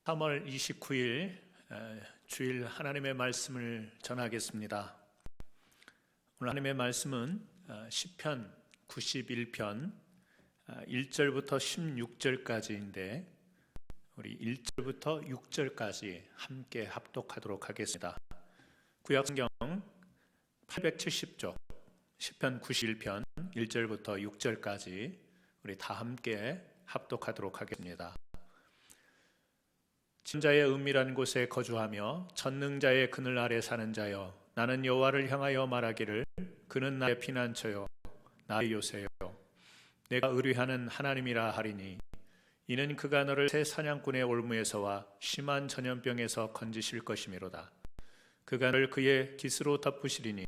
3월 29일 주일 하나님의 말씀을 전하겠습니다. 오늘 하나님의 말씀은 시편 91편 1절부터 16절까지인데 우리 1절부터 6절까지 함께 합독하도록 하겠습니다. 구약성경 870쪽 시편 91편 1절부터 6절까지 우리 다 함께 합독하도록 하겠습니다. 진자의 은밀한 곳에 거주하며 전능자의 그늘 아래 사는 자여, 나는 여호와를 향하여 말하기를 그는 나의 피난처요 나의 요새요 내가 의뢰하는 하나님이라 하리니, 이는 그가 너를 새 사냥꾼의 올무에서와 심한 전염병에서 건지실 것이미로다. 그가 너를 그의 깃으로 덮으시리니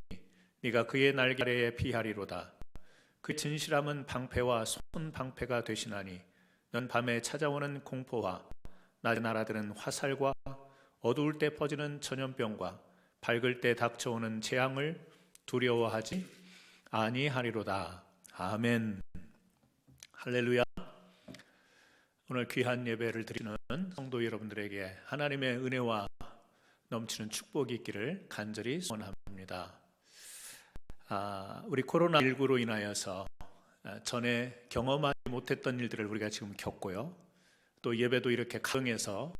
네가 그의 날개 아래에 피하리로다. 그 진실함은 방패와 손 방패가 되시나니, 넌 밤에 찾아오는 공포와 낮에 날아드는 화살과 어두울 때 퍼지는 전염병과 밝을 때 닥쳐오는 재앙을 두려워하지 아니하리로다. 아멘. 할렐루야. 오늘 귀한 예배를 드리는 성도 여러분들에게 하나님의 은혜와 넘치는 축복이 있기를 간절히 소원합니다. 우리 코로나19로 인하여서 전에 경험하지 못했던 일들을 우리가 지금 겪고요, 또 예배도 이렇게 가정에서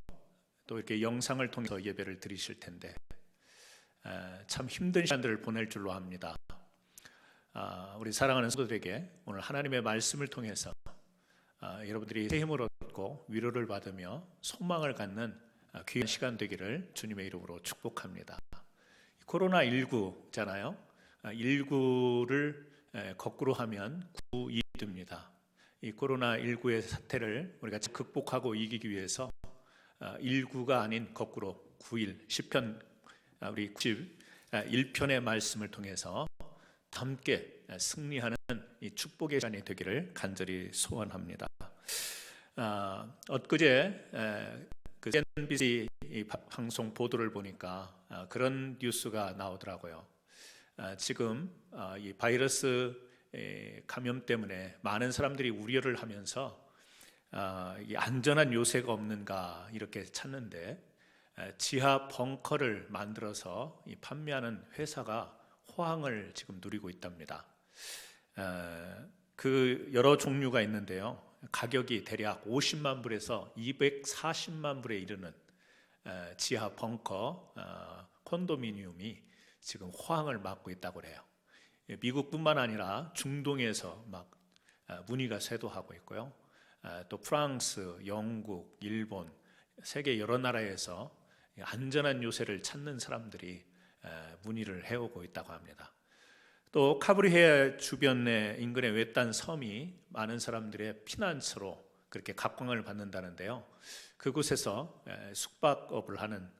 또 이렇게 영상을 통해서 예배를 드리실 텐데 참 힘든 시간들을 보낼 줄로 압니다. 우리 사랑하는 성도들에게 오늘 하나님의 말씀을 통해서 여러분들이 새 힘을 얻고 위로를 받으며 소망을 갖는 귀한 시간 되기를 주님의 이름으로 축복합니다. 코로나19잖아요. 19를 거꾸로 하면 9이 됩니다. 이 코로나19의 사태를 우리가 극복하고 이기기 위해서 19가 아닌 거꾸로 9일 시편 우리 91편의 말씀을 통해서 함께 승리하는 이 축복의 시간이 되기를 간절히 소원합니다. 엊그제 그 CNBC 방송 보도를 보니까 그런 뉴스가 나오더라고요. 지금 이 바이러스 감염 때문에 많은 사람들이 우려를 하면서 이 안전한 요새가 없는가 이렇게 찾는데, 지하 벙커를 만들어서 판매하는 회사가 호황을 지금 누리고 있답니다. 그 여러 종류가 있는데요, 가격이 대략 50만 불에서 240만 불에 이르는 지하 벙커 콘도미니움이 지금 호황을 맞고 있다고 해요. 미국뿐만 아니라 중동에서 막 문의가 쇄도하고 있고요, 또 프랑스, 영국, 일본, 세계 여러 나라에서 안전한 요새를 찾는 사람들이 문의를 해오고 있다고 합니다. 또 카브리해 주변의 인근의 외딴 섬이 많은 사람들의 피난처로 그렇게 각광을 받는다는데요, 그곳에서 숙박업을 하는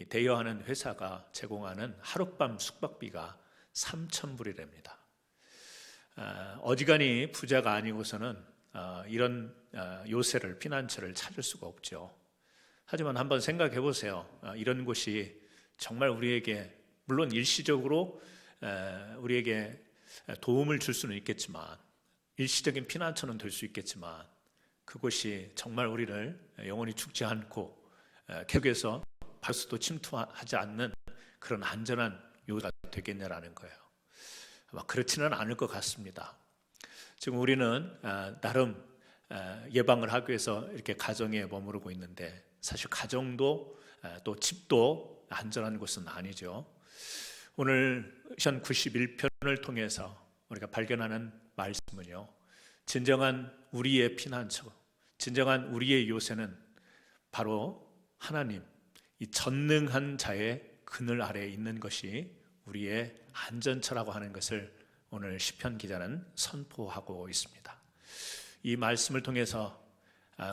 대여하는 회사가 제공하는 하룻밤 숙박비가 3,000불이랍니다. 어지간히 부자가 아니고서는 이런 요새를, 피난처를 찾을 수가 없죠. 하지만 한번 생각해 보세요. 이런 곳이 정말 우리에게, 물론 일시적으로 우리에게 도움을 줄 수는 있겠지만, 일시적인 피난처는 될 수 있겠지만, 그곳이 정말 우리를 영원히 죽지 않고 계속해서 바이러스도 침투하지 않는 그런 안전한 요새가 되겠냐라는 거예요. 아마 그렇지는 않을 것 같습니다. 지금 우리는 나름 예방을 하기 위해서 이렇게 가정에 머무르고 있는데, 사실 가정도 또 집도 안전한 곳은 아니죠. 오늘 시편 91편을 통해서 우리가 발견하는 말씀은요, 진정한 우리의 피난처, 진정한 우리의 요새는 바로 하나님, 이 전능한 자의 그늘 아래에 있는 것이 우리의 안전처라고 하는 것을 오늘 시편 기자는 선포하고 있습니다. 이 말씀을 통해서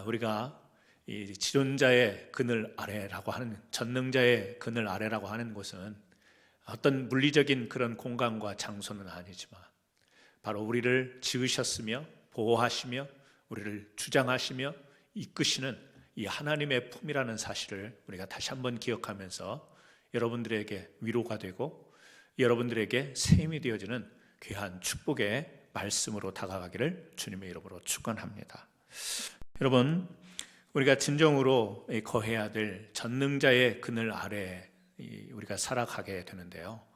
우리가 이 지존자의 그늘 아래라고 하는, 전능자의 그늘 아래라고 하는 곳은 어떤 물리적인 그런 공간과 장소는 아니지만 바로 우리를 지으셨으며 보호하시며 우리를 주장하시며 이끄시는 이 하나님의 품이라는 사실을 우리가 다시 한번 기억하면서 여러분들에게 위로가 되고 여러분들에게 새 힘이 되어지는 귀한 축복의 말씀으로 다가가기를 주님의 이름으로 축원합니다. 여러분, 우리가 진정으로 거해야 될 전능자의 그늘 아래 우리가 살아가게 되는데요.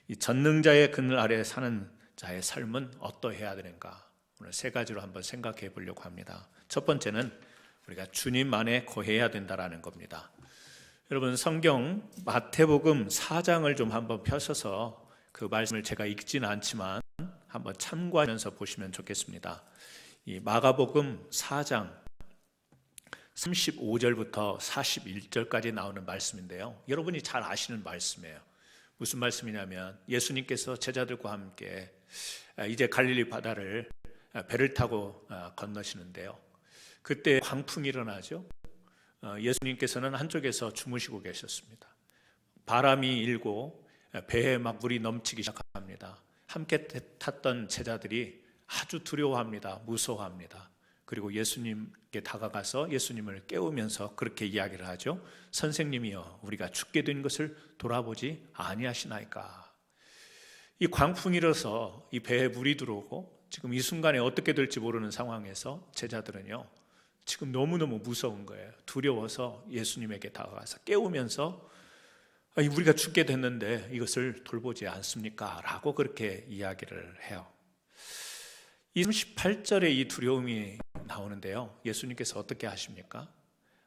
이 전능자의 그늘 아래 사는 자의 삶은 어떠해야 되는가? 오늘 세 가지로 한번 생각해 보려고 합니다. 첫 번째는 우리가 주님 안에 거해야 된다라는 겁니다. 여러분, 성경 마태복음 4장을 좀 한번 펴셔서 그 말씀을 제가 읽지는 않지만 한번 참고하면서 보시면 좋겠습니다. 이 마가복음 4장 35절부터 41절까지 나오는 말씀인데요. 여러분이 잘 아시는 말씀이에요. 무슨 말씀이냐면 예수님께서 제자들과 함께 이제 갈릴리 바다를 배를 타고 건너시는데요. 그때 광풍이 일어나죠. 예수님께서는 한쪽에서 주무시고 계셨습니다. 바람이 일고 배에 막 물이 넘치기 시작합니다. 함께 탔던 제자들이 아주 두려워합니다. 무서워합니다. 그리고 예수님께 다가가서 예수님을 깨우면서 그렇게 이야기를 하죠. 선생님이여, 우리가 죽게 된 것을 돌아보지 아니하시나이까. 이 광풍이 일어서 이 배에 물이 들어오고 지금 이 순간에 어떻게 될지 모르는 상황에서 제자들은요, 지금 너무너무 무서운 거예요. 두려워서 예수님에게 다가가서 깨우면서 우리가 죽게 됐는데 이것을 돌보지 않습니까? 라고 그렇게 이야기를 해요. 38절에 이 두려움이 나오는데요. 예수님께서 어떻게 하십니까?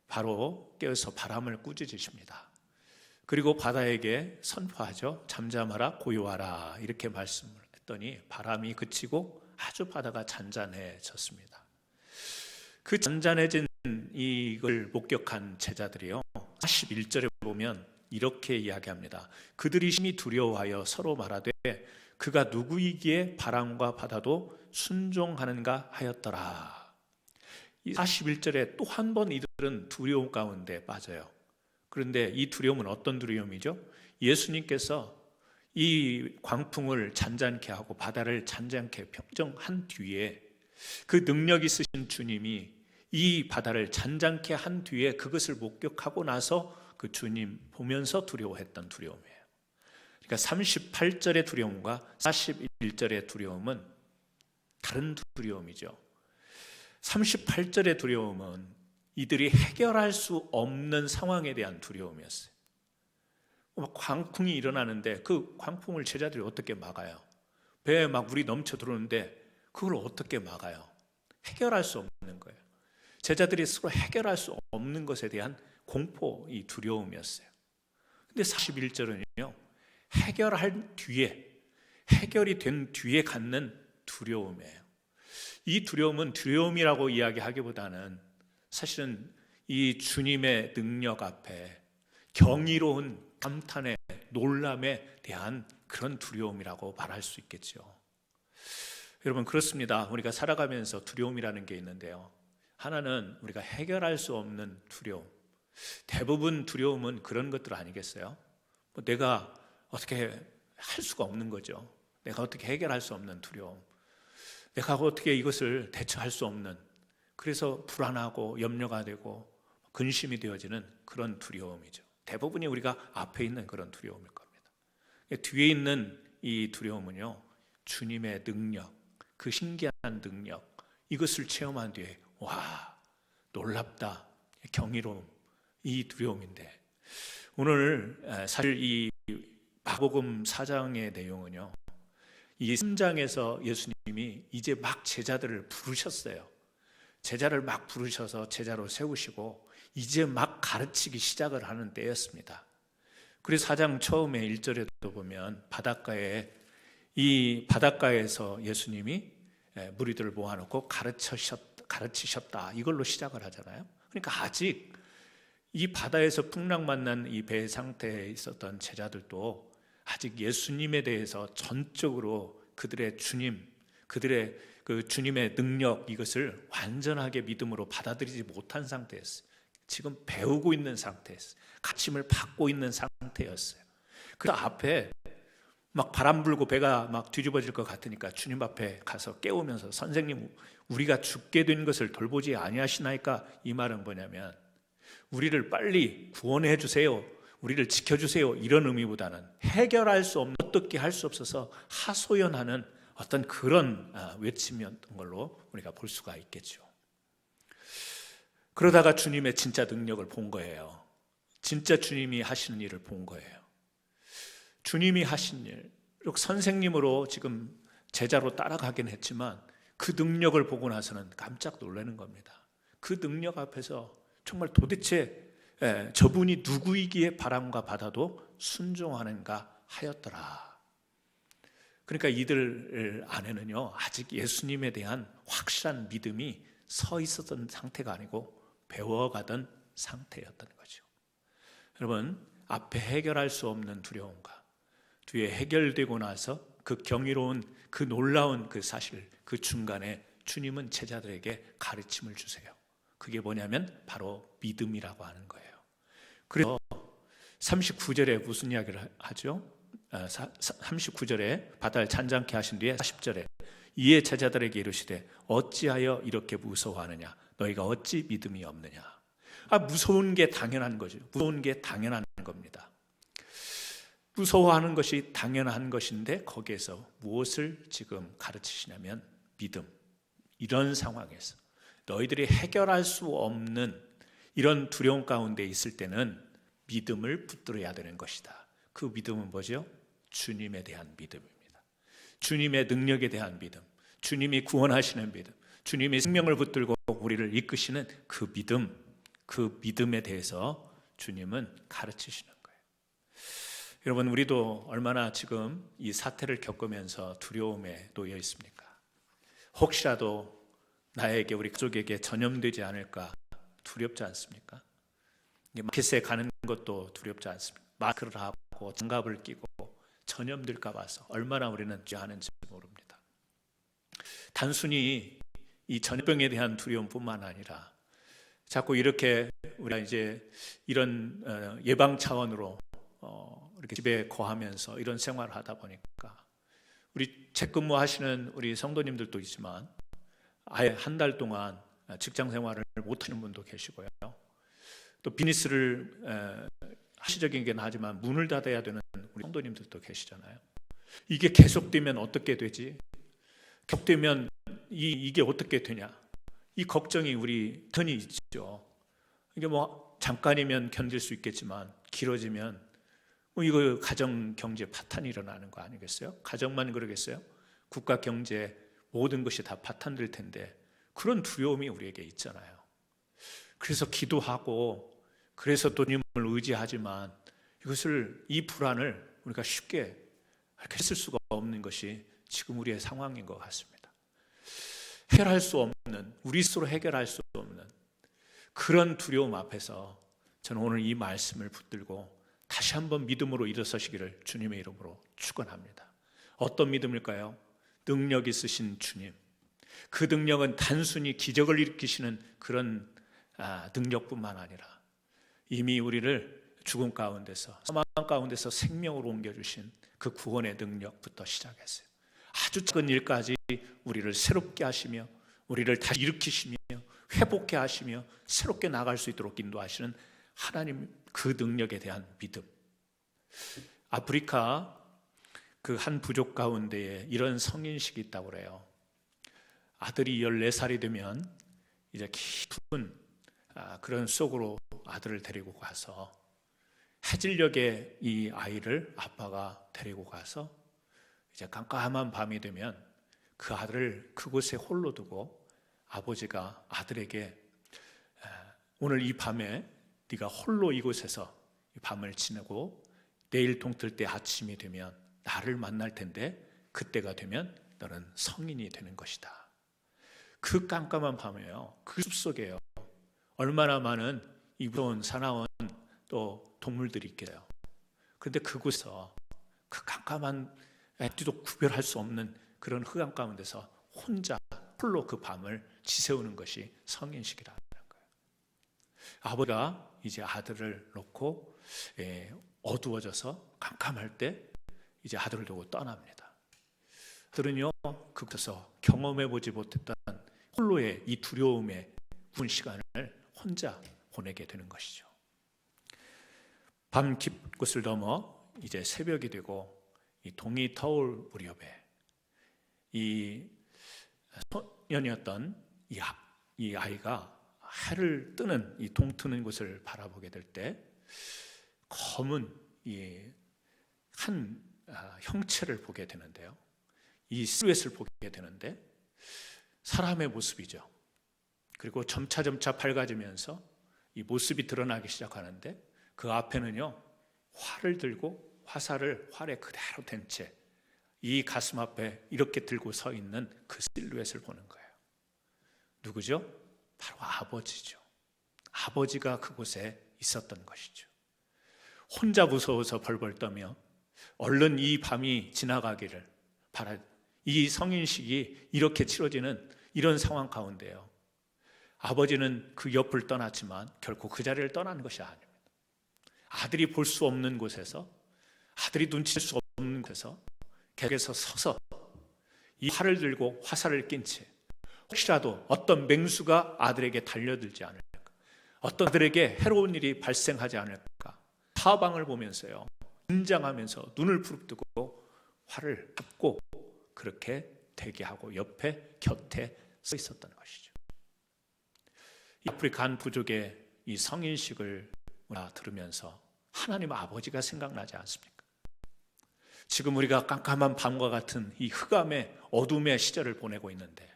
바로 깨어서 바람을 꾸짖으십니다. 그리고 바다에게 선포하죠. 잠잠하라, 고요하라, 이렇게 말씀을 했더니 바람이 그치고 아주 바다가 잔잔해졌습니다. 그 잔잔해진 이걸 목격한 제자들이요, 41절에 보면 이렇게 이야기합니다. 그들이 심히 두려워하여 서로 말하되 그가 누구이기에 바람과 바다도 순종하는가 하였더라. 이 41절에 또 한 번 이들은 두려움 가운데 빠져요. 그런데 이 두려움은 어떤 두려움이죠? 예수님께서 이 광풍을 잔잔케 하고 바다를 잔잔케 평정한 뒤에 그 능력 있으신 주님이 이 바다를 잔잔케 한 뒤에 그것을 목격하고 나서 그 주님 보면서 두려워했던 두려움이에요. 그러니까 38절의 두려움과 41절의 두려움은 다른 두려움이죠. 38절의 두려움은 이들이 해결할 수 없는 상황에 대한 두려움이었어요. 광풍이 일어나는데 그 광풍을 제자들이 어떻게 막아요? 배에 막 물이 넘쳐 들어오는데 그걸 어떻게 막아요? 해결할 수 없는 거예요. 제자들이 스스로 해결할 수 없는 것에 대한 공포, 이 두려움이었어요. 근데 41절은요, 해결할 뒤에, 해결이 된 뒤에 갖는 두려움이에요. 이 두려움은 두려움이라고 이야기하기보다는 사실은 이 주님의 능력 앞에 경이로운 감탄의 놀람에 대한 그런 두려움이라고 말할 수 있겠죠. 여러분, 그렇습니다. 우리가 살아가면서 두려움이라는 게 있는데요. 하나는 우리가 해결할 수 없는 두려움. 대부분 두려움은 그런 것들 아니겠어요? 내가 어떻게 할 수가 없는 거죠. 내가 어떻게 해결할 수 없는 두려움. 내가 어떻게 이것을 대처할 수 없는, 그래서 불안하고 염려가 되고 근심이 되어지는 그런 두려움이죠. 대부분이 우리가 앞에 있는 그런 두려움일 겁니다. 뒤에 있는 이 두려움은요, 주님의 능력, 그 신기한 능력, 이것을 체험한 뒤에 와, 놀랍다, 경이로움, 이 두려움인데, 오늘 사실 이 마가복음 4장의 내용은요, 이 3장에서 예수님이 이제 막 제자들을 부르셨어요. 제자를 막 부르셔서 제자로 세우시고 이제 막 가르치기 시작을 하는 때였습니다. 그래서 4장 처음에 1절에도 보면 이 바닷가에서 예수님이 무리들을 모아놓고 가르치셨다, 이걸로 시작을 하잖아요. 그러니까 아직 이 바다에서 풍랑 만난 이 배 상태에 있었던 제자들도 아직 예수님에 대해서 전적으로 그들의 주님, 그들의 그 주님의 능력, 이것을 완전하게 믿음으로 받아들이지 못한 상태였어요. 지금 배우고 있는 상태였어요. 가르침을 받고 있는 상태였어요. 그 앞에 막 바람 불고 배가 막 뒤집어질 것 같으니까 주님 앞에 가서 깨우면서 선생님, 우리가 죽게 된 것을 돌보지 아니하시나이까? 이 말은 뭐냐면 우리를 빨리 구원해 주세요, 우리를 지켜주세요, 이런 의미보다는 해결할 수 없는, 어떻게 할 수 없어서 하소연하는 어떤 그런 외침이었던 걸로 우리가 볼 수가 있겠죠. 그러다가 주님의 진짜 능력을 본 거예요. 진짜 주님이 하시는 일을 본 거예요. 주님이 하신 일, 선생님으로 지금 제자로 따라가긴 했지만 그 능력을 보고 나서는 깜짝 놀라는 겁니다. 그 능력 앞에서 정말 도대체 저분이 누구이기에 바람과 바다도 순종하는가 하였더라. 그러니까 이들 안에는요, 아직 예수님에 대한 확실한 믿음이 서 있었던 상태가 아니고 배워가던 상태였던 거죠. 여러분, 앞에 해결할 수 없는 두려움과 뒤에 해결되고 나서 그 경이로운, 그 놀라운 그 사실, 그 중간에 주님은 제자들에게 가르침을 주세요. 그게 뭐냐면 바로 믿음이라고 하는 거예요. 그래서 39절에 무슨 이야기를 하죠? 39절에 바다를 잔잔케 하신 뒤에 40절에 이에 제자들에게 이르시되 어찌하여 이렇게 무서워하느냐? 너희가 어찌 믿음이 없느냐? 무서운 게 당연한 거죠. 무서운 게 당연한 겁니다. 무서워하는 것이 당연한 것인데 거기에서 무엇을 지금 가르치시냐면 믿음. 이런 상황에서 너희들이 해결할 수 없는 이런 두려움 가운데 있을 때는 믿음을 붙들어야 되는 것이다. 그 믿음은 뭐죠? 주님에 대한 믿음입니다. 주님의 능력에 대한 믿음, 주님이 구원하시는 믿음, 주님이 생명을 붙들고 우리를 이끄시는 그 믿음, 그 믿음에 대해서 주님은 가르치시는 거예요. 여러분, 우리도 얼마나 지금 이 사태를 겪으면서 두려움에 놓여 있습니까? 혹시라도 나에게, 우리 가족에게 전염되지 않을까 두렵지 않습니까? 마켓에 가는 것도 두렵지 않습니까? 마스크를 하고 장갑을 끼고 전염될까 봐서 얼마나 우리는 하는지 모릅니다. 단순히 이 전염병에 대한 두려움뿐만 아니라 자꾸 이렇게 우리가 이제 이런 예방 차원으로 이렇게 집에 거하면서 이런 생활을 하다 보니까 우리 재근무하시는 우리 성도님들도 있지만 아예 한 달 동안 직장 생활을 못 하는 분도 계시고요. 또 비즈니스를 시적이긴 하지만 문을 닫아야 되는 우리 성도님들도 계시잖아요. 이게 계속되면 어떻게 되지? 계속되면 이게 어떻게 되냐? 이 걱정이 우리 흔히 있죠. 이게 뭐 잠깐이면 견딜 수 있겠지만 길어지면 이거 가정 경제 파탄이 일어나는 거 아니겠어요? 가정만 그러겠어요? 국가 경제 모든 것이 다 파탄될 텐데 그런 두려움이 우리에게 있잖아요. 그래서 기도하고 그래서 또 주님을 의지하지만 이 불안을 우리가 쉽게 했을 수가 없는 것이 지금 우리의 상황인 것 같습니다. 해결할 수 없는, 우리 스스로 해결할 수 없는 그런 두려움 앞에서 저는 오늘 이 말씀을 붙들고 다시 한번 믿음으로 일어서시기를 주님의 이름으로 축원합니다. 어떤 믿음일까요? 능력 있으신 주님. 그 능력은 단순히 기적을 일으키시는 그런 능력뿐만 아니라 이미 우리를 죽음 가운데서, 사망 가운데서 생명으로 옮겨주신 그 구원의 능력부터 시작했어요. 아주 작은 일까지 우리를 새롭게 하시며 우리를 다시 일으키시며 회복해 하시며 새롭게 나갈 수 있도록 인도하시는 하나님 그 능력에 대한 믿음. 아프리카 그 한 부족 가운데에 이런 성인식이 있다고 그래요. 아들이 14살이 되면 이제 깊은 그런 속으로 아들을 데리고 가서 해질녘에 이 아이를 아빠가 데리고 가서 이제 깜깜한 밤이 되면 그 아들을 그곳에 홀로 두고 아버지가 아들에게 오늘 이 밤에 네가 홀로 이곳에서 이 밤을 지내고 내일 동틀 때 아침이 되면 나를 만날 텐데 그때가 되면 너는 성인이 되는 것이다. 그 깜깜한 밤에요. 그 숲속에요. 얼마나 많은 이 무서운 사나운 또 동물들이 있겠어요. 그런데 그곳에서 그 깜깜한 뒤도 구별할 수 없는 그런 흑암 가운데서 혼자 홀로 그 밤을 지새우는 것이 성인식이라는 거예요. 아버지가 이제 아들을 놓고 어두워져서 깜깜할 때 이제 아들을 두고 떠납니다. 아들은요 그곳에서 경험해보지 못했던 홀로의 이 두려움의 군 시간을 혼자 보내게 되는 것이죠. 밤 깊곳을 넘어 이제 새벽이 되고 이 동이 터올 무렵에 이 소년이었던 이 아이가 해를 뜨는 이 동트는 곳을 바라보게 될 때 검은 한 형체를 보게 되는데요. 이 실루엣을 보게 되는데 사람의 모습이죠. 그리고 점차 밝아지면서 이 모습이 드러나기 시작하는데 그 앞에는요, 활을 들고 활에 그대로 댄 채 이 가슴 앞에 이렇게 들고 서 있는 그 실루엣을 보는 거예요. 누구죠? 바로 아버지죠. 아버지가 그곳에 있었던 것이죠. 혼자 무서워서 벌벌 떠며 얼른 이 밤이 지나가기를 이 성인식이 이렇게 치러지는 이런 상황 가운데요, 아버지는 그 옆을 떠났지만 결코 그 자리를 떠난 것이 아닙니다. 아들이 볼 수 없는 곳에서, 아들이 눈치챌 수 없는 곳에서 객에서 서서 이 활을 들고 화살을 낀 채 혹시라도 어떤 맹수가 아들에게 달려들지 않을까, 어떤 아들에게 해로운 일이 발생하지 않을까 사방을 보면서요, 긴장하면서 눈을 부릅뜨고 활을 잡고 그렇게 대기하고 곁에 서 있었던 것이죠. 이 아프리카 한 부족의 이 성인식을 들으면서 하나님 아버지가 생각나지 않습니까? 지금 우리가 깜깜한 밤과 같은 이 흑암의 어둠의 시절을 보내고 있는데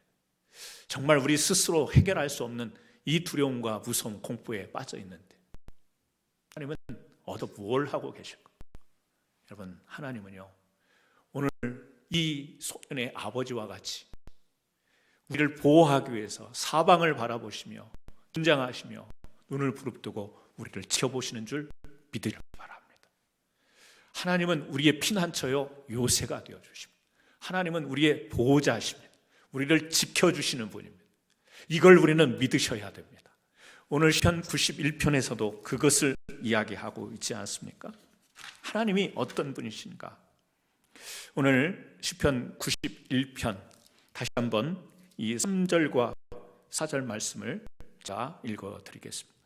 정말 우리 스스로 해결할 수 없는 이 두려움과 무서움, 공포에 빠져 있는데 하나님은 뭘 하고 계실까? 여러분, 하나님은요, 오늘 이 소년의 아버지와 같이 우리를 보호하기 위해서 사방을 바라보시며 긴장하시며 눈을 부릅뜨고 우리를 지켜보시는 줄 믿으시기 바랍니다. 하나님은 우리의 피난처요 요새가 되어주십니다. 하나님은 우리의 보호자십니다. 우리를 지켜주시는 분입니다. 이걸 우리는 믿으셔야 됩니다. 오늘 시편 91편에서도 그것을 이야기하고 있지 않습니까? 하나님이 어떤 분이신가? 오늘 시편 91편 다시 한번 이 3절과 4절 말씀을 읽어드리겠습니다.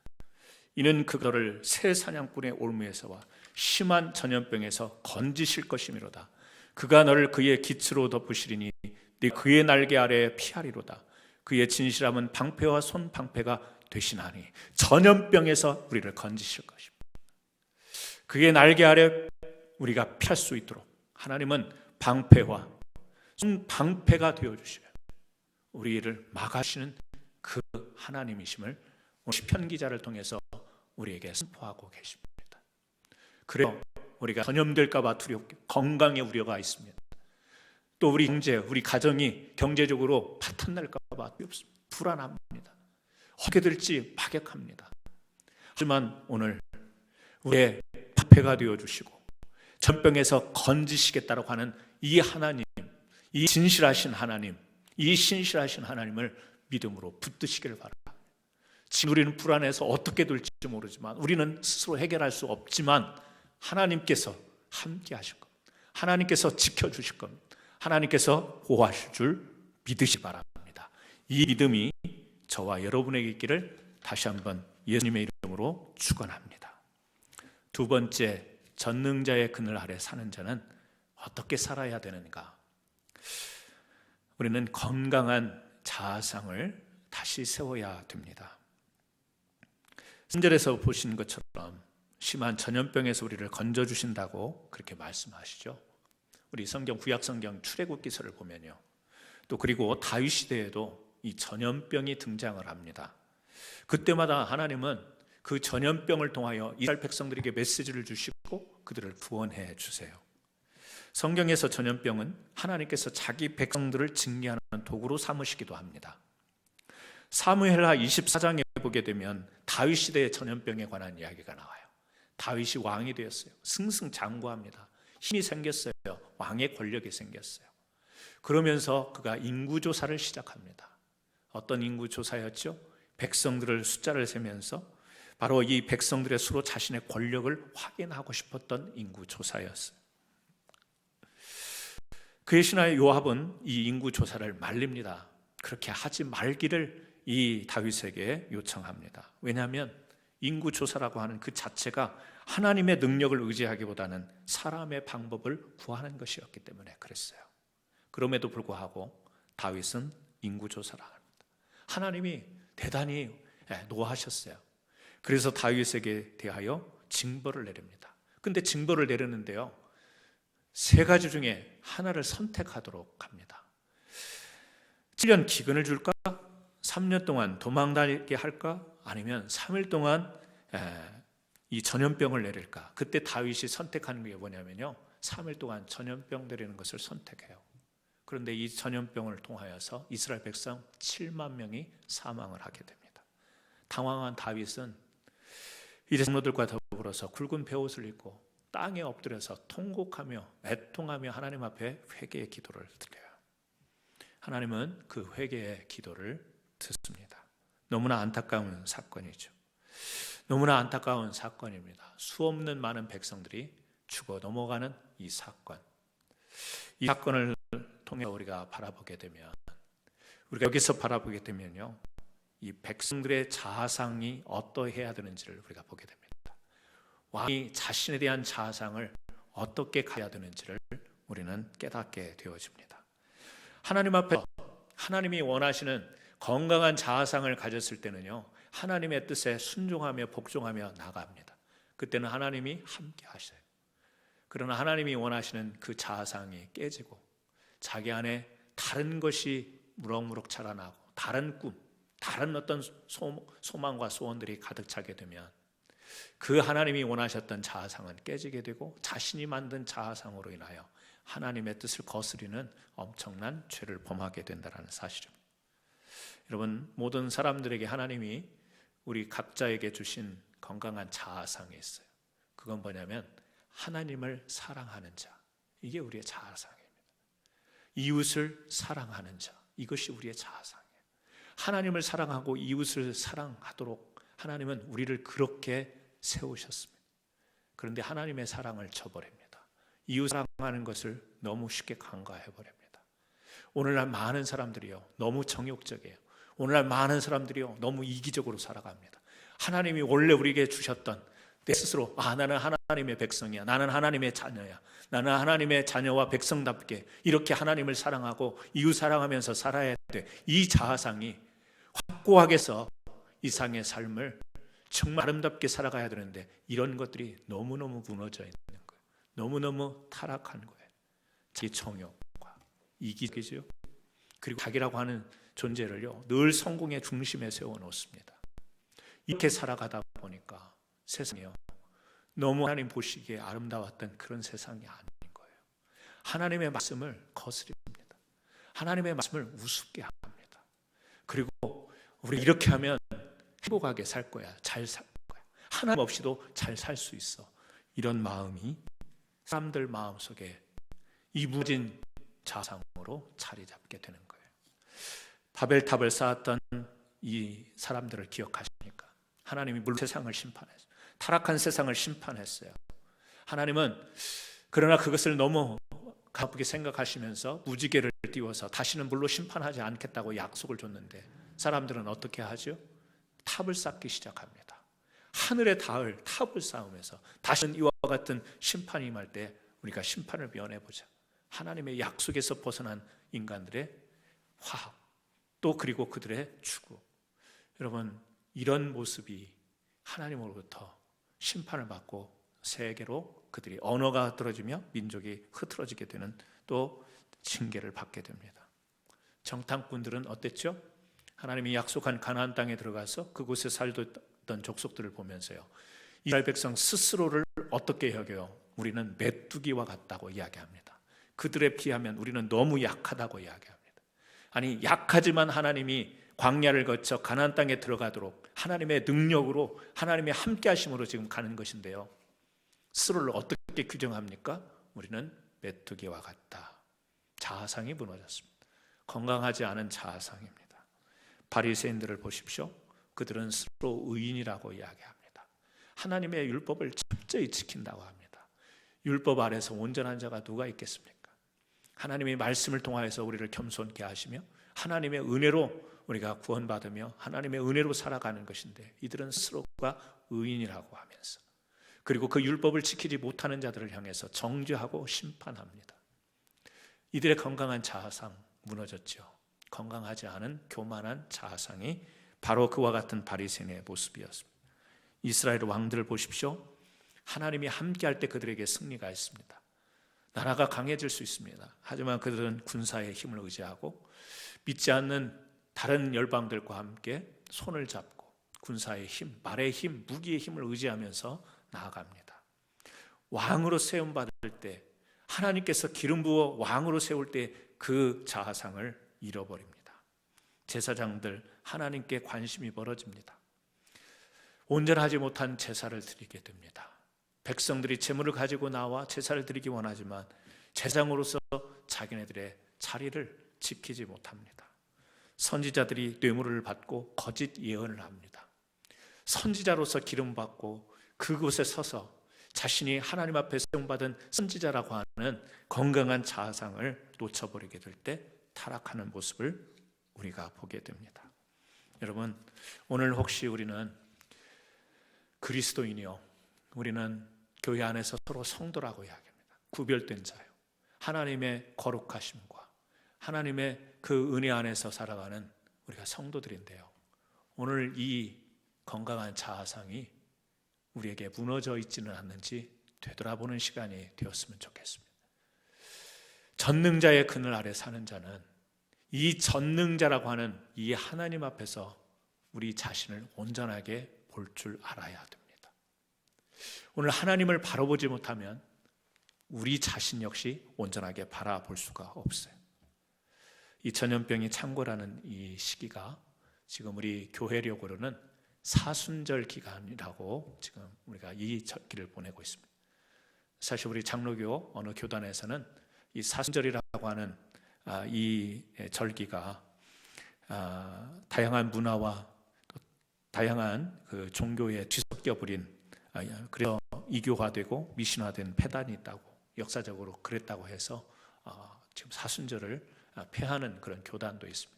이는 그거를 새 사냥꾼의 올무에서와 심한 전염병에서 건지실 것이미로다. 그가 너를 그의 깃으로 덮으시리니 네 그의 날개 아래에 피하리로다. 그의 진실함은 방패와 손방패가 되시나니 전염병에서 우리를 건지실 것입니다. 그의 날개 아래 우리가 피할 수 있도록 하나님은 방패와 손방패가 되어주시며 우리를 막아주시는 그 하나님이심을 시편 기자를 통해서 우리에게 선포하고 계십니다. 그래요, 우리가 전염될까 봐 두렵게 건강에 우려가 있습니다. 또 우리 경제, 우리 가정이 경제적으로 파탄날까 봐 두렵습니다. 불안합니다. 어떻게 될지 막역합니다. 하지만 오늘 우리의 방패가 되어주시고 전병에서 건지시겠다고 하는 이 하나님, 이 진실하신 하나님, 이 신실하신 하나님을 믿음으로 붙드시기를 바랍니다. 지금 우리는 불안해서 어떻게 될지 모르지만, 우리는 스스로 해결할 수 없지만 하나님께서 함께 하실 겁니다. 하나님께서 지켜주실 겁니다. 하나님께서 보호하실 줄 믿으시기 바랍니다. 이 믿음이 저와 여러분에게 있기를 다시 한번 예수님의 이름으로 축원합니다. 두 번째, 전능자의 그늘 아래 사는 자는 어떻게 살아야 되는가? 우리는 건강한 자아상을 다시 세워야 됩니다. 3절에서 보신 것처럼 심한 전염병에서 우리를 건져주신다고 그렇게 말씀하시죠. 우리 성경, 구약 성경 출애굽기서를 보면요, 또 그리고 다윗 시대에도 이 전염병이 등장을 합니다. 그때마다 하나님은 그 전염병을 통하여 이스라엘 백성들에게 메시지를 주시고 그들을 구원해 주세요. 성경에서 전염병은 하나님께서 자기 백성들을 징계하는 도구로 삼으시기도 합니다. 사무엘하 24장에 보게 되면 다윗 시대의 전염병에 관한 이야기가 나와요. 다윗이 왕이 되었어요. 승승장구합니다. 힘이 생겼어요. 왕의 권력이 생겼어요. 그러면서 그가 인구조사를 시작합니다. 어떤 인구조사였죠? 백성들을 숫자를 세면서 바로 이 백성들의 수로 자신의 권력을 확인하고 싶었던 인구조사였어요. 그의 신하의 요압은 이 인구조사를 말립니다. 그렇게 하지 말기를 이 다윗에게 요청합니다. 왜냐하면 인구조사라고 하는 그 자체가 하나님의 능력을 의지하기보다는 사람의 방법을 구하는 것이었기 때문에 그랬어요. 그럼에도 불구하고 다윗은 인구조사를 합니다. 하나님이 대단히 노하셨어요. 그래서 다윗에게 대하여 징벌을 내립니다. 근데 징벌을 내렸는데요, 세 가지 중에 하나를 선택하도록 합니다. 7년 기근을 줄까? 3년 동안 도망다니게 할까? 아니면 3일 동안 이 전염병을 내릴까? 그때 다윗이 선택하는 게 뭐냐면요, 3일 동안 전염병 내리는 것을 선택해요. 그런데 이 전염병을 통하여서 이스라엘 백성 7만 명이 사망을 하게 됩니다. 당황한 다윗은 이제 장로들과 더불어서 굵은 베옷을 입고 땅에 엎드려서 통곡하며 애통하며 하나님 앞에 회개의 기도를 드려요. 하나님은 그 회개의 기도를 듣습니다. 너무나 안타까운 사건이죠. 너무나 안타까운 사건입니다. 수없는 많은 백성들이 죽어 넘어가는 이 사건. 이 사건을 통해 우리가 바라보게 되면, 우리가 여기서 바라보게 되면요, 이 백성들의 자아상이 어떠해야 되는지를 우리가 보게 됩니다. 왕이 자신에 대한 자아상을 어떻게 가야 되는지를 우리는 깨닫게 되어집니다. 하나님 앞에 하나님이 원하시는 건강한 자아상을 가졌을 때는요, 하나님의 뜻에 순종하며 복종하며 나갑니다. 그때는 하나님이 함께 하셔요. 그러나 하나님이 원하시는 그 자아상이 깨지고 자기 안에 다른 것이 무럭무럭 자라나고 다른 꿈, 다른 어떤 소망과 소원들이 가득 차게 되면 그 하나님이 원하셨던 자아상은 깨지게 되고 자신이 만든 자아상으로 인하여 하나님의 뜻을 거스리는 엄청난 죄를 범하게 된다는 사실입니다. 여러분, 모든 사람들에게 하나님이 우리 각자에게 주신 건강한 자아상이 있어요. 그건 뭐냐면 하나님을 사랑하는 자, 이게 우리의 자아상입니다. 이웃을 사랑하는 자, 이것이 우리의 자아상이에요. 하나님을 사랑하고 이웃을 사랑하도록 하나님은 우리를 그렇게 세우셨습니다. 그런데 하나님의 사랑을 저버립니다. 이웃 사랑하는 것을 너무 쉽게 간과해버립니다. 오늘날 많은 사람들이요, 너무 정욕적이에요. 오늘날 많은 사람들이요, 너무 이기적으로 살아갑니다. 하나님이 원래 우리에게 주셨던 내 스스로, 나는 하나님의 백성이야, 나는 하나님의 자녀야, 나는 하나님의 자녀와 백성답게 이렇게 하나님을 사랑하고 이웃 사랑하면서 살아야 돼. 이 자아상이 확고하게서 이 상의 삶을 정말 아름답게 살아가야 되는데 이런 것들이 너무너무 무너져 있는 거예요. 너무너무 타락한 거예요. 자기 정욕과 이기적이죠. 그리고 자기라고 하는 존재를요, 늘 성공의 중심에 세워놓습니다. 이렇게 살아가다 보니까 세상이요, 너무 하나님 보시기에 아름다웠던 그런 세상이 아닌 거예요. 하나님의 말씀을 거스립니다. 하나님의 말씀을 우습게 합니다. 그리고 우리 이렇게 하면 행복하게 살 거야, 잘 살 거야, 하나님 없이도 잘 살 수 있어, 이런 마음이 사람들 마음속에 이 무너진 자상으로 자리 잡게 되는 거예요. 바벨탑을 쌓았던 이 사람들을 기억하십니까? 하나님이 물론 세상을 심판했어요. 타락한 세상을 심판했어요. 하나님은 그러나 그것을 너무 가볍게 생각하시면서 무지개를 띄워서 다시는 물로 심판하지 않겠다고 약속을 줬는데 사람들은 어떻게 하죠? 탑을 쌓기 시작합니다. 하늘에 닿을 탑을 쌓으면서 다시는 이와 같은 심판이 임할 때 우리가 심판을 면해보자. 하나님의 약속에서 벗어난 인간들의 화합, 또 그리고 그들의 추구. 여러분, 이런 모습이 하나님으로부터 심판을 받고 세계로 그들이 언어가 떨어지며 민족이 흐트러지게 되는 또 징계를 받게 됩니다. 정탐꾼들은 어땠죠? 하나님이 약속한 가나안 땅에 들어가서 그곳에 살던 족속들을 보면서요, 이스라엘 백성 스스로를 어떻게 여겨요? 우리는 메뚜기와 같다고 이야기합니다. 그들에 비하면 우리는 너무 약하다고 이야기합니다. 아니, 약하지만 하나님이 광야를 거쳐 가나안 땅에 들어가도록 하나님의 능력으로 하나님의 함께 하심으로 지금 가는 것인데요, 스스로를 어떻게 규정합니까? 우리는 메뚜기와 같다. 자아상이 무너졌습니다. 건강하지 않은 자아상입니다. 바리새인들을 보십시오. 그들은 스스로 의인이라고 이야기합니다. 하나님의 율법을 철저히 지킨다고 합니다. 율법 아래서 온전한 자가 누가 있겠습니까? 하나님의 말씀을 통하여서 우리를 겸손케 하시며 하나님의 은혜로 우리가 구원받으며 하나님의 은혜로 살아가는 것인데 이들은 스스로가 의인이라고 하면서, 그리고 그 율법을 지키지 못하는 자들을 향해서 정죄하고 심판합니다. 이들의 건강한 자아상 무너졌죠. 건강하지 않은 교만한 자아상이 바로 그와 같은 바리새인의 모습이었습니다. 이스라엘 왕들을 보십시오. 하나님이 함께할 때 그들에게 승리가 있습니다. 나라가 강해질 수 있습니다. 하지만 그들은 군사의 힘을 의지하고 믿지 않는 다른 열방들과 함께 손을 잡고 군사의 힘, 말의 힘, 무기의 힘을 의지하면서 나아갑니다. 왕으로 세움받을 때, 하나님께서 기름 부어 왕으로 세울 때 그 자아상을 잃어버립니다. 제사장들, 하나님께 관심이 멀어집니다. 온전하지 못한 제사를 드리게 됩니다. 백성들이 제물을 가지고 나와 제사를 드리기 원하지만 제사장으로서 자기네들의 자리를 지키지 못합니다. 선지자들이 뇌물을 받고 거짓 예언을 합니다. 선지자로서 기름 받고 그곳에 서서 자신이 하나님 앞에 세움받은 선지자라고 하는 건강한 자아상을 놓쳐버리게 될 때 타락하는 모습을 우리가 보게 됩니다. 여러분, 오늘 혹시 우리는 그리스도인이요, 우리는 교회 안에서 서로 성도라고 이야기합니다. 구별된 자요, 하나님의 거룩하심과 하나님의 그 은혜 안에서 살아가는 우리가 성도들인데요, 오늘 이 건강한 자아상이 우리에게 무너져 있지는 않는지 되돌아보는 시간이 되었으면 좋겠습니다. 전능자의 그늘 아래 사는 자는 이 전능자라고 하는 이 하나님 앞에서 우리 자신을 온전하게 볼 줄 알아야 됩니다. 오늘 하나님을 바라보지 못하면 우리 자신 역시 온전하게 바라볼 수가 없어요. 이 전염병이 창궐하는 이 시기가 지금 우리 교회력으로는 사순절 기간이라고 지금 우리가 이 절기를 보내고 있습니다. 사실 우리 장로교 어느 교단에서는 이 사순절이라고 하는 이 절기가 다양한 문화와 또 다양한 그 종교에 뒤섞여 버린, 그래서 이교화되고 미신화된 폐단이 있다고, 역사적으로 그랬다고 해서 지금 사순절을 폐하는 그런 교단도 있습니다.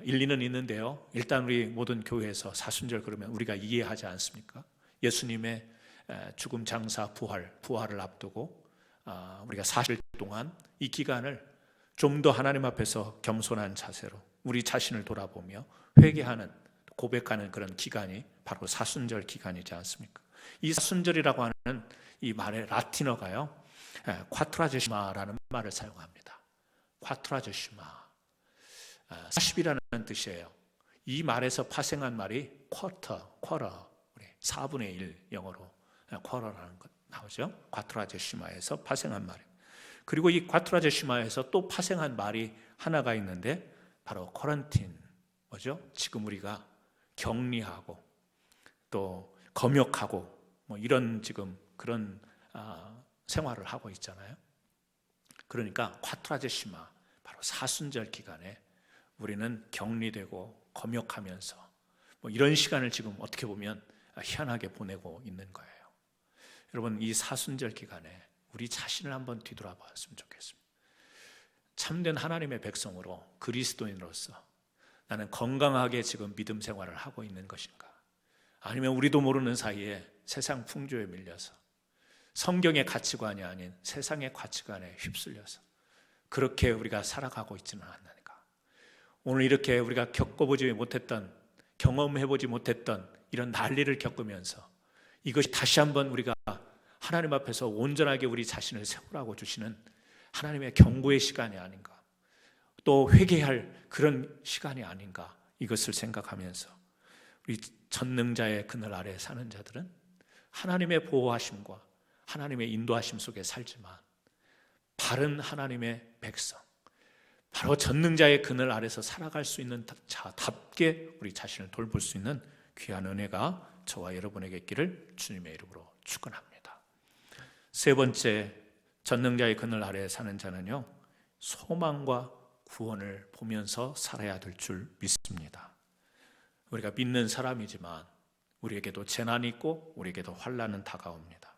일리는 있는데요, 일단 우리 모든 교회에서 사순절 그러면 우리가 이해하지 않습니까? 예수님의 죽음, 장사, 부활을 앞두고 우리가 40일 동안 이 기간을 좀 더 하나님 앞에서 겸손한 자세로 우리 자신을 돌아보며 회개하는, 고백하는 그런 기간이 바로 사순절 기간이지 않습니까? 이 사순절이라고 하는 이 말의 라틴어가요, 콰트라제시마라는 말을 사용합니다. 콰트라제시마, 40이라는 뜻이에요. 이 말에서 파생한 말이 쿼터, 4분의 1 영어로 쿼터라는 것 나오죠. 콰트라제시마에서 파생한 말이에요. 그리고 이 콰트라제시마에서 또 파생한 말이 하나가 있는데 바로 코란틴, 뭐죠? 지금 우리가 격리하고 또 검역하고 뭐 이런 지금 그런 생활을 하고 있잖아요. 그러니까 콰트라제시마, 바로 사순절 기간에 우리는 격리되고 검역하면서 뭐 이런 시간을 지금 어떻게 보면 희한하게 보내고 있는 거예요. 여러분, 이 사순절 기간에 우리 자신을 한번 뒤돌아봤으면 좋겠습니다. 참된 하나님의 백성으로, 그리스도인으로서 나는 건강하게 지금 믿음 생활을 하고 있는 것인가? 아니면 우리도 모르는 사이에 세상 풍조에 밀려서 성경의 가치관이 아닌 세상의 가치관에 휩쓸려서 그렇게 우리가 살아가고 있지는 않는가? 오늘 이렇게 우리가 겪어보지 못했던, 경험해보지 못했던 이런 난리를 겪으면서 이것이 다시 한번 우리가 하나님 앞에서 온전하게 우리 자신을 세우라고 주시는 하나님의 경고의 시간이 아닌가, 또 회개할 그런 시간이 아닌가, 이것을 생각하면서 우리 전능자의 그늘 아래 사는 자들은 하나님의 보호하심과 하나님의 인도하심 속에 살지만 바른 하나님의 백성, 바로 전능자의 그늘 아래서 살아갈 수 있는 자답게 우리 자신을 돌볼 수 있는 귀한 은혜가 저와 여러분에게 있기를 주님의 이름으로 축원합니다. 세 번째, 전능자의 그늘 아래에 사는 자는요, 소망과 구원을 보면서 살아야 될 줄 믿습니다. 우리가 믿는 사람이지만 우리에게도 재난이 있고 우리에게도 환난은 다가옵니다.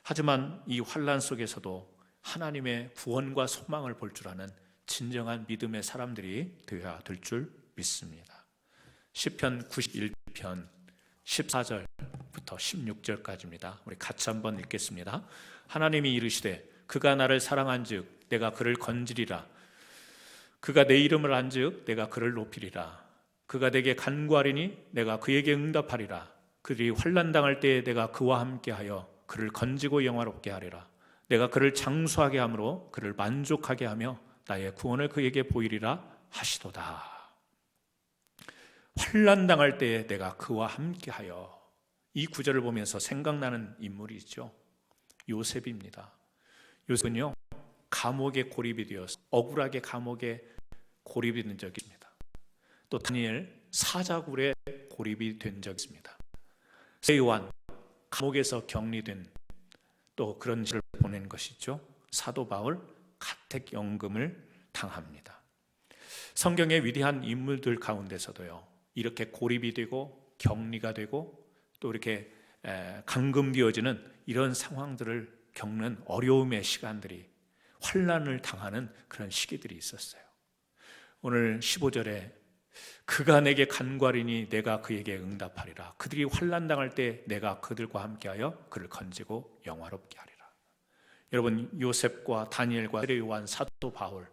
하지만 이 환난 속에서도 하나님의 구원과 소망을 볼 줄 아는 진정한 믿음의 사람들이 되어야 될 줄 믿습니다. 시편 91편 14절부터 16절까지입니다. 우리 같이 한번 읽겠습니다. 하나님이 이르시되 그가 나를 사랑한즉 내가 그를 건지리라. 그가 내 이름을 안즉 내가 그를 높이리라. 그가 내게 간구하리니 내가 그에게 응답하리라. 그들이 환난 당할 때에 내가 그와 함께하여 그를 건지고 영화롭게 하리라. 내가 그를 장수하게 함으로 그를 만족하게 하며 나의 구원을 그에게 보이리라 하시도다. 환난 당할 때에 내가 그와 함께하여, 이 구절을 보면서 생각나는 인물이 있죠. 요셉입니다. 요셉은요, 감옥에 고립이 되어서 억울하게 감옥에 고립이 된 적이 있습니다. 또 다니엘 사자굴에 고립이 된 적이 있습니다. 요한 감옥에서 격리된 또 그런 시를 보낸 것이죠. 사도 바울 가택연금을 당합니다. 성경의 위대한 인물들 가운데서도요, 이렇게 고립이 되고 격리가 되고 또 이렇게 감금되어지는 이런 상황들을 겪는 어려움의 시간들이, 환난을 당하는 그런 시기들이 있었어요. 오늘 15절에 그가 내게 간구하리니 내가 그에게 응답하리라. 그들이 환난 당할 때 내가 그들과 함께하여 그를 건지고 영화롭게 하리라. 여러분, 요셉과 다니엘과 세례 요한, 사도 바울,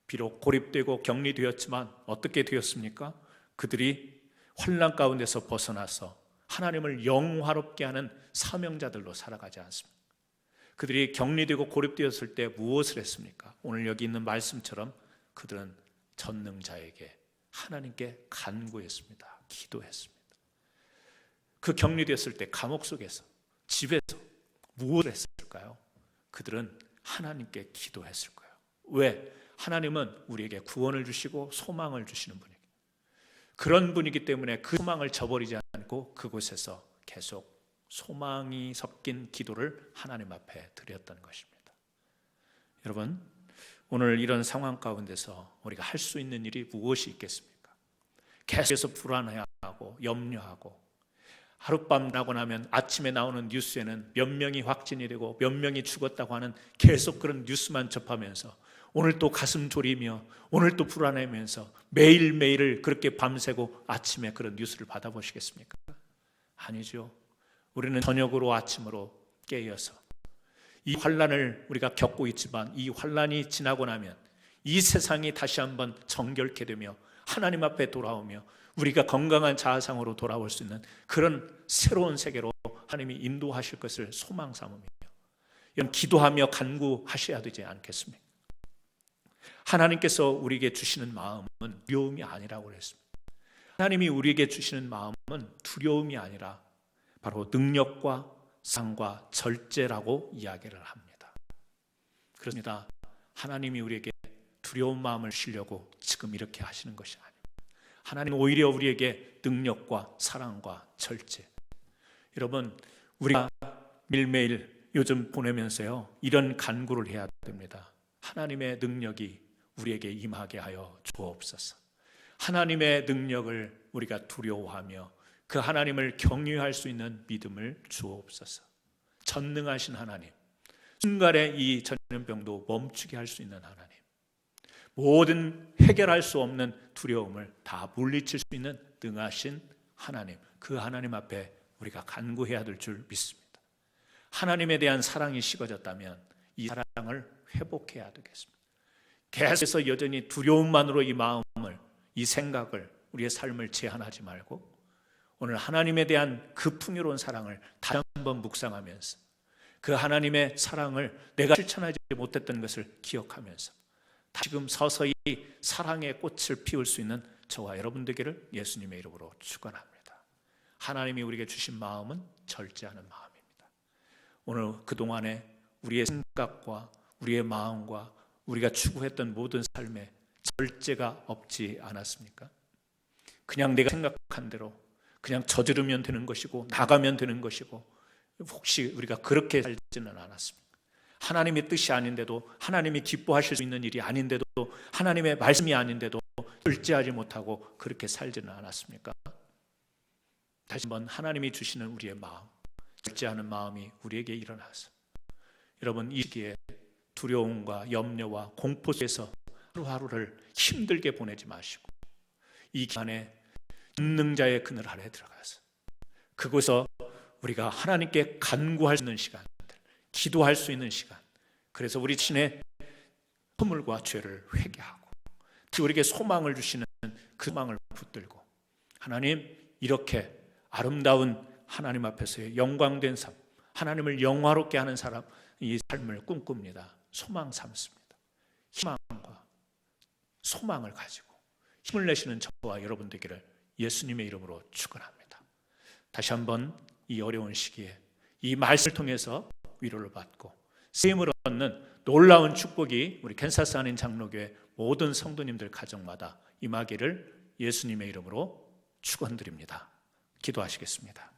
비록 고립되고 격리되었지만 어떻게 되었습니까? 그들이 환난 가운데서 벗어나서 하나님을 영화롭게 하는 사명자들로 살아가지 않습니까? 그들이 격리되고 고립되었을 때 무엇을 했습니까? 오늘 여기 있는 말씀처럼 그들은 전능자에게, 하나님께 간구했습니다. 기도했습니다. 그 격리되었을 때 감옥 속에서, 집에서 무엇을 했을까요? 그들은 하나님께 기도했을 거예요. 왜? 하나님은 우리에게 구원을 주시고 소망을 주시는 분이에요. 그런 분이기 때문에 그 소망을 저버리지 않고 그곳에서 계속 소망이 섞인 기도를 하나님 앞에 드렸던 것입니다. 여러분, 오늘 이런 상황 가운데서 우리가 할 수 있는 일이 무엇이 있겠습니까? 계속해서 불안해하고 염려하고, 하룻밤 나고 나면 아침에 나오는 뉴스에는 몇 명이 확진이 되고 몇 명이 죽었다고 하는 계속 그런 뉴스만 접하면서 오늘 또 가슴 졸이며 오늘 또 불안해하면서 매일매일을 그렇게 밤새고 아침에 그런 뉴스를 받아보시겠습니까? 아니죠. 우리는 저녁으로 아침으로 깨어서 이 환난을 우리가 겪고 있지만 이 환난이 지나고 나면 이 세상이 다시 한번 정결케 되며 하나님 앞에 돌아오며 우리가 건강한 자아상으로 돌아올 수 있는 그런 새로운 세계로 하나님이 인도하실 것을 소망 삼으며 이런 기도하며 간구하셔야 되지 않겠습니까? 하나님께서 우리에게 주시는 마음은 두려움이 아니라고 그랬습니다. 하나님이 우리에게 주시는 마음은 두려움이 아니라 바로 능력과 사랑과 절제라고 이야기를 합니다. 그렇습니다. 하나님이 우리에게 두려운 마음을 주시려고 지금 이렇게 하시는 것이 아닙니다. 하나님은 오히려 우리에게 능력과 사랑과 절제. 여러분, 우리가 매일매일 요즘 보내면서요, 이런 간구를 해야 됩니다. 하나님의 능력이 우리에게 임하게 하여 주옵소서. 하나님의 능력을 우리가 두려워하며 그 하나님을 경외할 수 있는 믿음을 주옵소서. 전능하신 하나님, 순간에 이 전염병도 멈추게 할 수 있는 하나님, 모든 해결할 수 없는 두려움을 다 물리칠 수 있는 능하신 하나님, 그 하나님 앞에 우리가 간구해야 될 줄 믿습니다. 하나님에 대한 사랑이 식어졌다면 이 사랑을 회복해야 되겠습니다. 계속해서 여전히 두려움만으로 이 마음을, 이 생각을, 우리의 삶을 제한하지 말고 오늘 하나님에 대한 그 풍요로운 사랑을 다시 한번 묵상하면서 그 하나님의 사랑을 내가 실천하지 못했던 것을 기억하면서 지금 서서히 사랑의 꽃을 피울 수 있는 저와 여러분 되기를 예수님의 이름으로 축원합니다. 하나님이 우리에게 주신 마음은 절제하는 마음입니다. 오늘 그동안에 우리의 생각과 우리의 마음과 우리가 추구했던 모든 삶에 절제가 없지 않았습니까? 그냥 내가 생각한 대로 그냥 저지르면 되는 것이고 나가면 되는 것이고, 혹시 우리가 그렇게 살지는 않았습니까? 하나님의 뜻이 아닌데도, 하나님이 기뻐하실 수 있는 일이 아닌데도, 하나님의 말씀이 아닌데도 절제하지 못하고 그렇게 살지는 않았습니까? 다시 한번 하나님이 주시는 우리의 마음, 절제하는 마음이 우리에게 일어나서 여러분, 이 시기에 두려움과 염려와 공포 속에서 하루하루를 힘들게 보내지 마시고 이 기간에 전능자의 그늘 아래 들어가서 그곳에서 우리가 하나님께 간구할 수 있는 시간들, 기도할 수 있는 시간, 그래서 우리 신의 허물과 죄를 회개하고 우리에게 소망을 주시는 그 소망을 붙들고 하나님, 이렇게 아름다운 하나님 앞에서의 영광된 삶, 하나님을 영화롭게 하는 사람, 이 삶을 꿈꿉니다. 소망 삼습니다. 희망과 소망을 가지고 힘을 내시는 저와 여러분 되기를 예수님의 이름으로 축원합니다. 다시 한번 이 어려운 시기에 이 말씀을 통해서 위로를 받고 쓰임을 얻는 놀라운 축복이 우리 캔사스 한인 장로교회 모든 성도님들 가정마다 임하기를 예수님의 이름으로 축원드립니다. 기도하시겠습니다.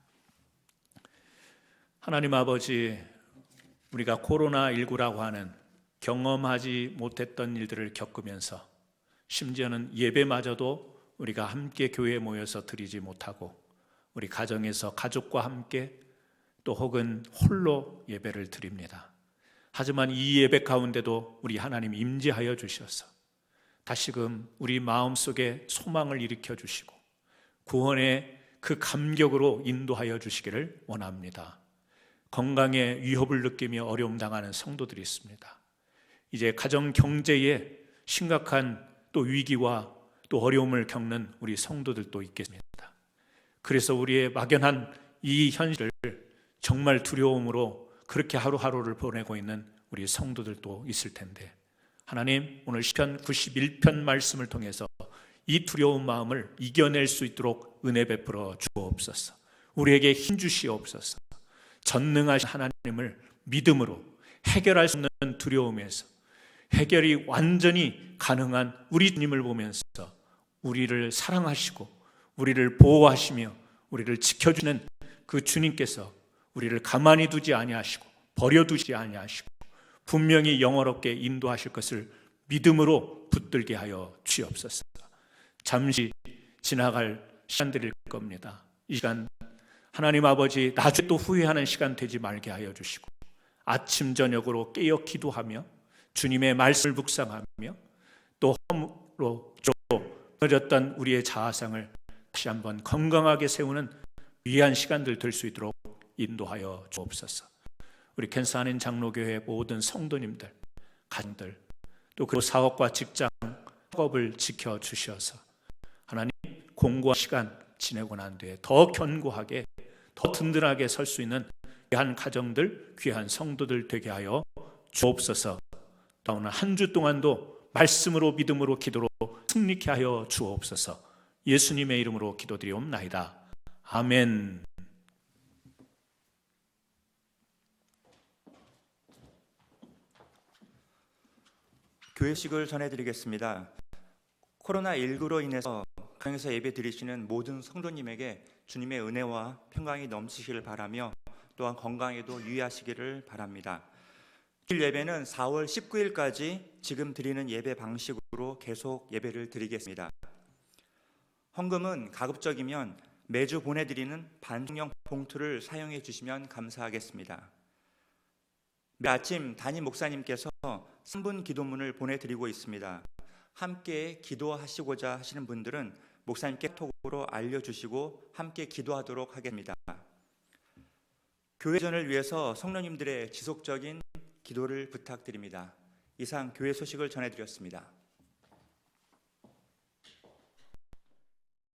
하나님 아버지, 우리가 코로나19라고 하는 경험하지 못했던 일들을 겪으면서 심지어는 예배마저도 우리가 함께 교회에 모여서 드리지 못하고 우리 가정에서 가족과 함께 또 혹은 홀로 예배를 드립니다. 하지만 이 예배 가운데도 우리 하나님 임재하여 주셔서 다시금 우리 마음속에 소망을 일으켜 주시고 구원의 그 감격으로 인도하여 주시기를 원합니다. 건강에 위협을 느끼며 어려움 당하는 성도들이 있습니다. 이제 가정 경제에 심각한 또 위기와 또 어려움을 겪는 우리 성도들도 있겠습니다. 그래서 우리의 막연한 이 현실을 정말 두려움으로 그렇게 하루하루를 보내고 있는 우리 성도들도 있을 텐데, 하나님, 오늘 시편 91편 말씀을 통해서 이 두려운 마음을 이겨낼 수 있도록 은혜 베풀어 주옵소서. 우리에게 힘 주시옵소서. 전능하신 하나님을 믿음으로 해결할 수 없는 두려움에서 해결이 완전히 가능한 우리 주님을 보면서 우리를 사랑하시고 우리를 보호하시며 우리를 지켜주는 그 주님께서 우리를 가만히 두지 아니하시고 버려두지 아니하시고 분명히 영원롭게 인도하실 것을 믿음으로 붙들게 하여 주옵소서. 잠시 지나갈 시간들일 겁니다. 이 시간 하나님 아버지, 나중에 또 후회하는 시간 되지 말게 하여 주시고 아침 저녁으로 깨어 기도하며 주님의 말씀을 묵상하며 또 허물로 무너졌던 우리의 자아상을 다시 한번 건강하게 세우는 귀한 시간들 될 수 있도록 인도하여 주옵소서. 우리 캔사스 한인 장로교회 모든 성도님들, 가정들, 또 그 사업과 직장, 학업을 지켜주셔서 하나님 공고한 시간 지내고 난 뒤에 더 견고하게, 더 든든하게 설 수 있는 귀한 가정들, 귀한 성도들 되게 하여 주옵소서. 또 오늘 한 주 동안도 말씀으로 믿음으로 기도로 승리케 하여 주옵소서. 예수님의 이름으로 기도드리옵나이다. 아멘. 교회식을 전해드리겠습니다. 코로나19로 인해서 가정에서 예배 드리시는 모든 성도님에게 주님의 은혜와 평강이 넘치시길 바라며 또한 건강에도 유의하시기를 바랍니다. 주일 예배는 4월 19일까지 지금 드리는 예배 방식으로 계속 예배를 드리겠습니다. 헌금은 가급적이면 매주 보내드리는 반송용 봉투를 사용해 주시면 감사하겠습니다. 매일 아침 담임 목사님께서 3분 기도문을 보내드리고 있습니다. 함께 기도하시고자 하시는 분들은 목사님께 톡으로 알려주시고 함께 기도하도록 하겠습니다. 교회전을 위해서 성도님들의 지속적인 기도를 부탁드립니다. 이상 교회 소식을 전해드렸습니다.